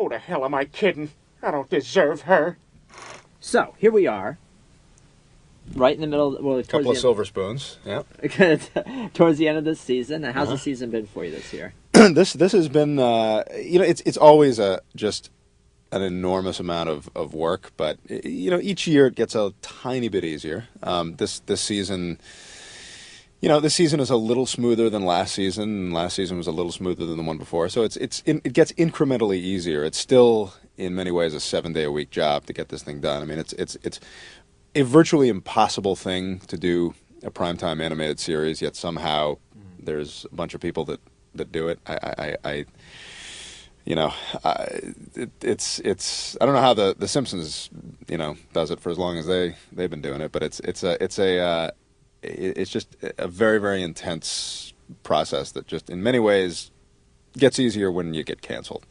Who the hell am I kidding? I don't deserve her. So, here we are. Right in the middle, well, a couple of silver spoons, yeah. Towards the end of this season. How's the season been for you this year? This has been, it's always just an enormous amount of work, but each year it gets a tiny bit easier. This season, this season is a little smoother than last season, and last season was a little smoother than the one before. So it gets incrementally easier. It's still in many ways a 7-day-a-week job to get this thing done. I mean, it's a virtually impossible thing to do a primetime animated series, yet somehow there's a bunch of people that do it. It's I don't know how the Simpsons does it for as long as they've been doing it, but it's just a very, very intense process that just in many ways gets easier when you get canceled.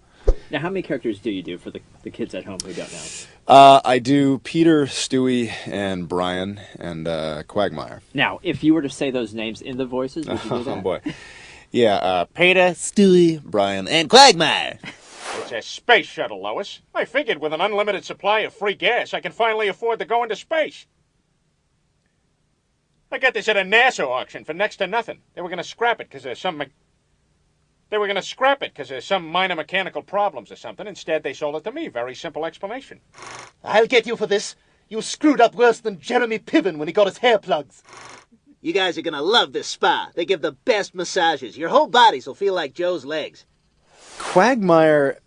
Now, how many characters do you do for the kids at home who don't know? I do Peter, Stewie, and Brian, and Quagmire. Now, if you were to say those names in the voices, would you do that? Oh, boy. Yeah, Peter, Stewie, Brian, and Quagmire. It's a space shuttle, Lois. I figured with an unlimited supply of free gas, I can finally afford to go into space. I got this at a NASA auction for next to nothing. They were going to scrap it because there's some minor mechanical problems or something. Instead, they sold it to me. Very simple explanation. I'll get you for this. You screwed up worse than Jeremy Piven when he got his hair plugs. You guys are gonna love this spa. They give the best massages. Your whole bodies will feel like Joe's legs. Quagmire,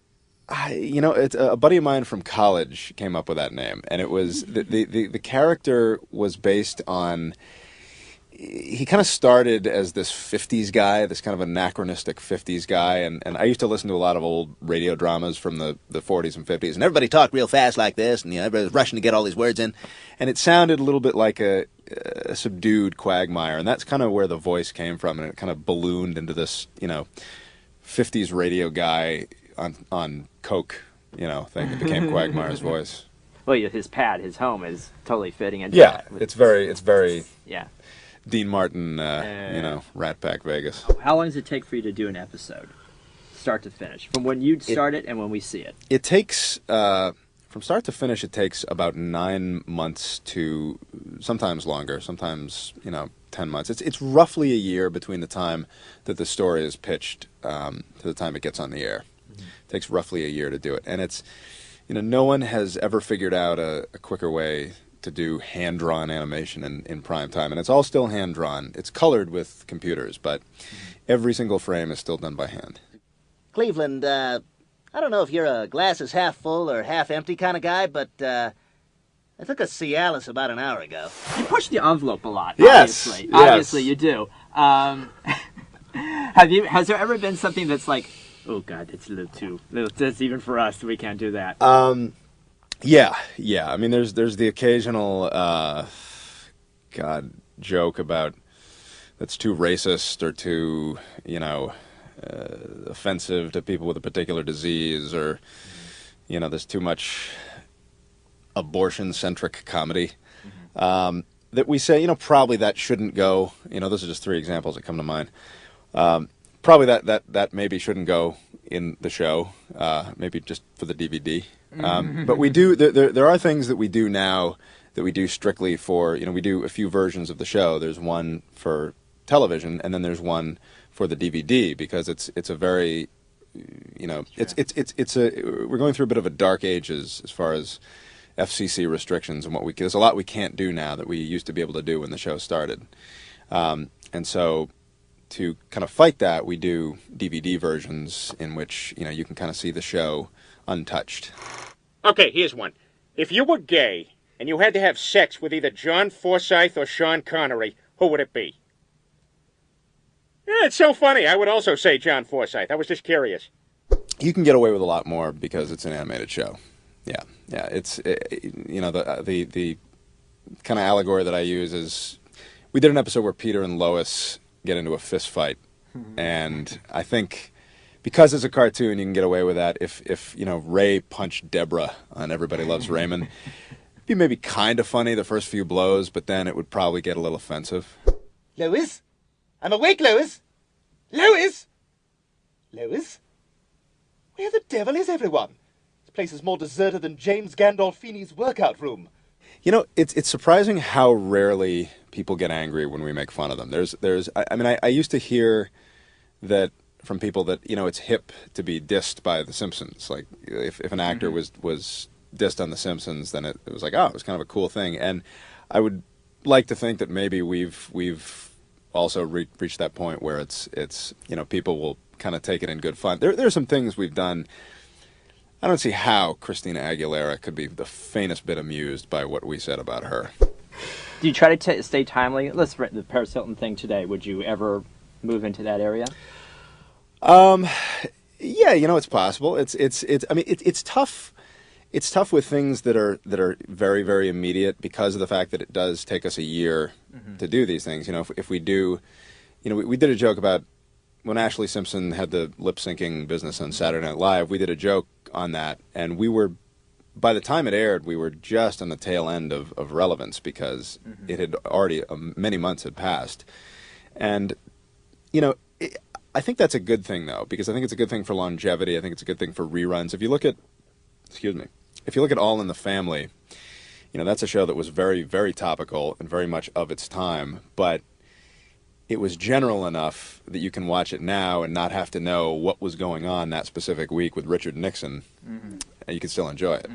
it's a buddy of mine from college came up with that name, and it was the character was based on. He kind of started as this 50s guy, this kind of anachronistic 50s guy, and I used to listen to a lot of old radio dramas from the 40s and 50s, and everybody talked real fast like this, and everybody was rushing to get all these words in, and it sounded a little bit like a subdued Quagmire, and that's kind of where the voice came from, and it kind of ballooned into this, 50s radio guy on coke, thing that became Quagmire's voice. Well, his pad, his home, is totally fitting into that. Yeah, it's very yeah. Dean Martin, Rat Pack Vegas. How long does it take for you to do an episode, start to finish, from when you start it and when we see it? It takes, from start to finish, it takes about 9 months to sometimes longer, sometimes 10 months. It's roughly a year between the time that the story is pitched to the time it gets on the air. Mm-hmm. It takes roughly a year to do it, and it's no one has ever figured out a quicker way to do hand-drawn animation in prime time, and it's all still hand-drawn. It's colored with computers, but every single frame is still done by hand. Cleveland, I don't know if you're a glasses half full or half empty kind of guy, but I took a Cialis about an hour ago. You push the envelope a lot, yes, obviously. Yes. Obviously you do. Has there ever been something that's like, oh God, that's a little that's even for us, we can't do that? Yeah. I mean, there's the occasional joke about that's too racist or too offensive to people with a particular disease, or there's too much abortion-centric comedy that we say probably that shouldn't go. Those are just 3 examples that come to mind. Probably that maybe shouldn't go in the show, maybe just for the DVD. But we do. There are things that we do now that we do strictly for. We do a few versions of the show. There's one for television, and then there's one for the DVD because it's a very, we're going through a bit of a dark ages as far as FCC restrictions and there's a lot we can't do now that we used to be able to do when the show started, and so. To kind of fight that, we do DVD versions in which, you can kind of see the show untouched. Okay, here's one. If you were gay and you had to have sex with either John Forsythe or Sean Connery, who would it be? Yeah, it's so funny. I would also say John Forsythe. I was just curious. You can get away with a lot more because it's an animated show. Yeah. It's, the kind of allegory that I use is we did an episode where Peter and Lois get into a fist fight, and I think because it's a cartoon you can get away with that. If Ray punched Deborah on Everybody Loves Raymond, it'd be maybe kind of funny the first few blows, but then it would probably get a little offensive. Lois? I'm awake, Lois! Lois! Lois? Where the devil is everyone? place is more deserted than James Gandolfini's workout room. You know, it's surprising how rarely people get angry when we make fun of them. I used to hear that from people that, you know, it's hip to be dissed by The Simpsons. Like, if an actor was dissed on The Simpsons, then it was like, oh, it was kind of a cool thing. And I would like to think that maybe we've also reached that point where it's you know, people will kind of take it in good fun. There are some things we've done. I don't see how Christina Aguilera could be the faintest bit amused by what we said about her. Do you try to stay timely? Let's rent the Paris Hilton thing today. Would you ever move into that area? Yeah, you know, it's possible. It's tough. It's tough with things that are very, very immediate because of the fact that it does take us a year to do these things. You know, if we do, you know, we did a joke about when Ashley Simpson had the lip syncing business on Saturday Night Live. We did a joke on that, and we were, by the time it aired, we were just on the tail end of relevance because it had already many months had passed, and you know. I think that's a good thing, though, because I think it's a good thing for longevity. I think it's a good thing for reruns. If you look at All in the Family, you know, that's a show that was very, very topical and very much of its time, but it was general enough that you can watch it now and not have to know what was going on that specific week with Richard Nixon, and you can still enjoy it.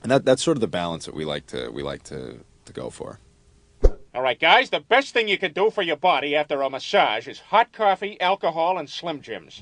And that's sort of the balance that we like to go for. All right, guys, the best thing you can do for your body after a massage is hot coffee, alcohol, and Slim Jims.